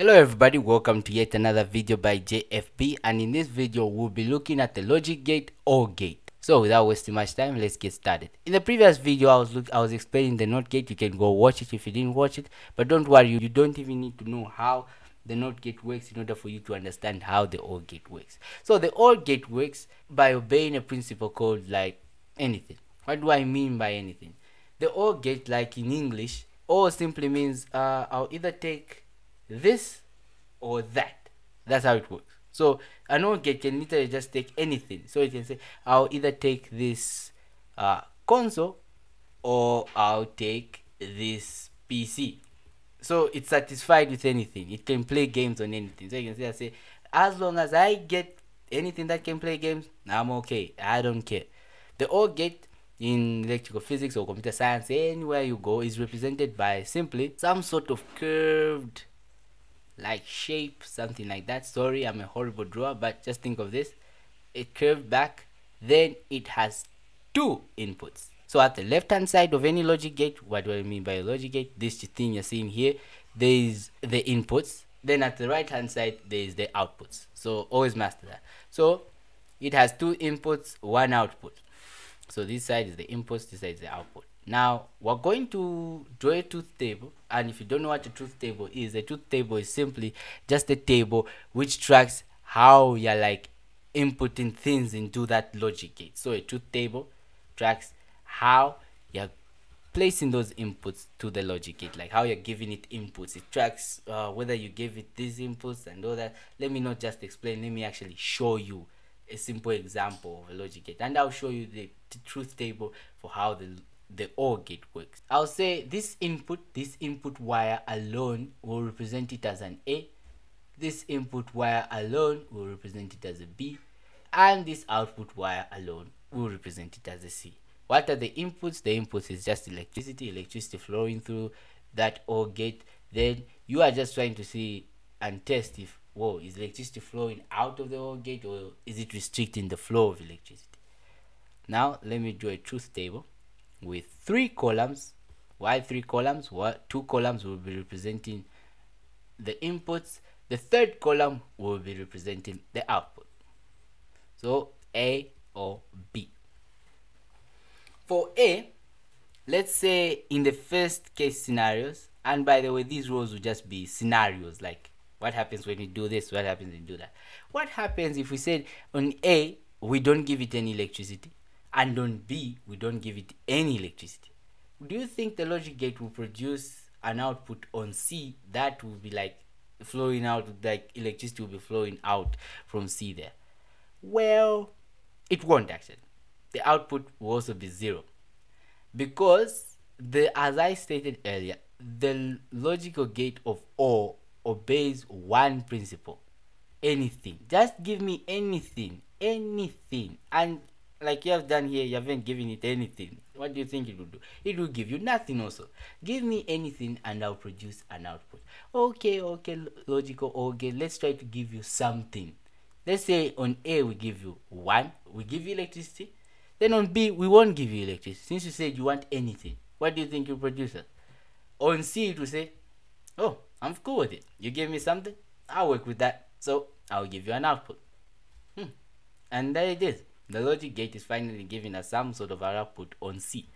Hello everybody, welcome to yet another video by JFB, and in this video we'll be looking at the logic gate or gate. So without wasting much time, let's get started. In the previous video I was explaining the NOT gate. You can go watch it if you didn't watch it, but don't worry, you don't even need to know how the NOT gate works in order for you to understand how the OR gate works. So the OR gate works by obeying a principle called like anything. What do I mean by anything? The OR gate, like in English, OR simply means I'll either take this or that. That's how it works. So an OR gate can literally just take anything. So it can say I'll either take this console or I'll take this PC. So it's satisfied with anything. It can play games on anything. So you can say as long as I get anything that can play games, I'm okay. I don't care. The OR gate in electrical physics or computer science, anywhere you go, is represented by simply some sort of curved like shape, something like that. Sorry, I'm a horrible drawer, but just think of this. It curved back, then it has two inputs. So at the left hand side of any logic gate, what do I mean by a logic gate? This thing you're seeing here, there is the inputs. Then at the right hand side, there is the outputs. So always master that. So it has two inputs, one output. So this side is the inputs, this side is the output. Now we're going to draw a truth table, and if you don't know what a truth table is, a truth table is simply just a table which tracks how you're like inputting things into that logic gate. So a truth table tracks how you're placing those inputs to the logic gate, like how you're giving it inputs. It tracks whether you gave it these inputs and all that. Let me not just explain, let me actually show you a simple example of a logic gate, and I'll show you the truth table for how the OR gate works. I'll say this input wire alone will represent it as an A, this input wire alone will represent it as a B, and this output wire alone will represent it as a C. What are the inputs? The inputs is just electricity flowing through that OR gate. Then you are just trying to see and test if, whoa, is electricity flowing out of the OR gate or is it restricting the flow of electricity? Now let me draw a truth table with 3 columns. Why 3 columns? What 2 columns will be representing the inputs, the third column will be representing the output. So A or B. For A, let's say in the first case scenarios, and by the way, these rows will just be scenarios, like what happens when you do this, what happens when you do that. What happens if we said on A we don't give it any electricity, and on B we don't give it any electricity? Do you think the logic gate will produce an output on C that will be like flowing out, like electricity will be flowing out from C there? Well, it won't actually. The output will also be 0, because as I stated earlier, the logical gate of OR obeys one principle: anything. Just give me anything, and like you have done here, you haven't given it anything. What do you think it will do? It will give you nothing also. Give me anything and I'll produce an output. Okay, logical OR gate, let's try to give you something. Let's say on A we give you 1, we give you electricity. Then on B we won't give you electricity. Since you said you want anything, what do you think you produce? On C it will say, oh, I'm cool with it. You give me something, I'll work with that. So I'll give you an output. And there it is. The logic gate is finally giving us some sort of an output on C.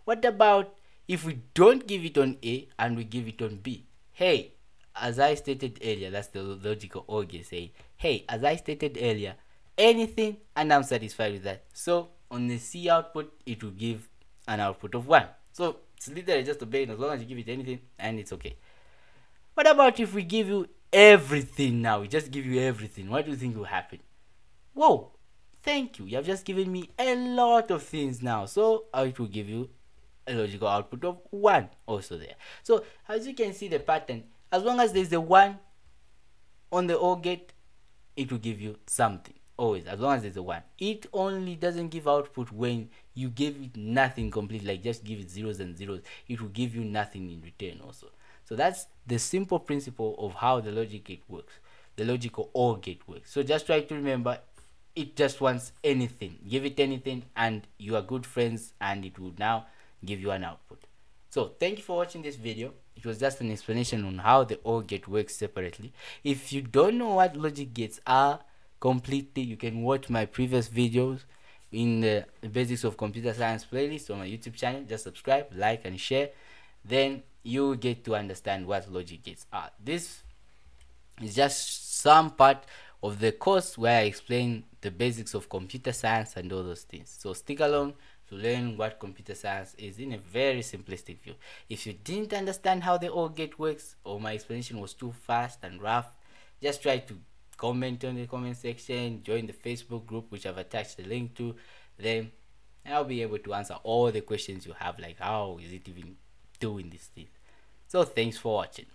What about if we don't give it on A and we give it on B? Hey, as I stated earlier, that's the logical OR gate saying, hey, as I stated earlier, anything, and I'm satisfied with that. So on the C output, it will give an output of 1. So it's literally just obeying as long as you give it anything and it's okay. What about if we give you everything now? We just give you everything. What do you think will happen? Whoa, thank you. You have just given me a lot of things now. So it will give you a logical output of 1 also there. So as you can see the pattern, as long as there's a 1 on the OR gate, it will give you something. Always, as long as there's a 1. It only doesn't give output when you give it nothing complete, like just give it zeros and zeros. It will give you nothing in return also. So that's the simple principle of how the logic gate works, the logical OR gate works. So just try to remember, it just wants anything. Give it anything and you are good friends, and it will now give you an output. So thank you for watching this video. If It was just an explanation on how the OR gate works separately. If you don't know what logic gates are completely, you can watch my previous videos in the basics of computer science playlist on my YouTube channel. Just subscribe, like, and share. Then you get to understand what logic gates are. This is just some part of the course where I explain the basics of computer science and all those things. So stick along to learn what computer science is in a very simplistic view. If you didn't understand how the OR gate works, or my explanation was too fast and rough, just try to comment on the comment section, join the Facebook group which I've attached the link to. Then I'll be able to answer all the questions you have, like how is it even doing this thing. So thanks for watching.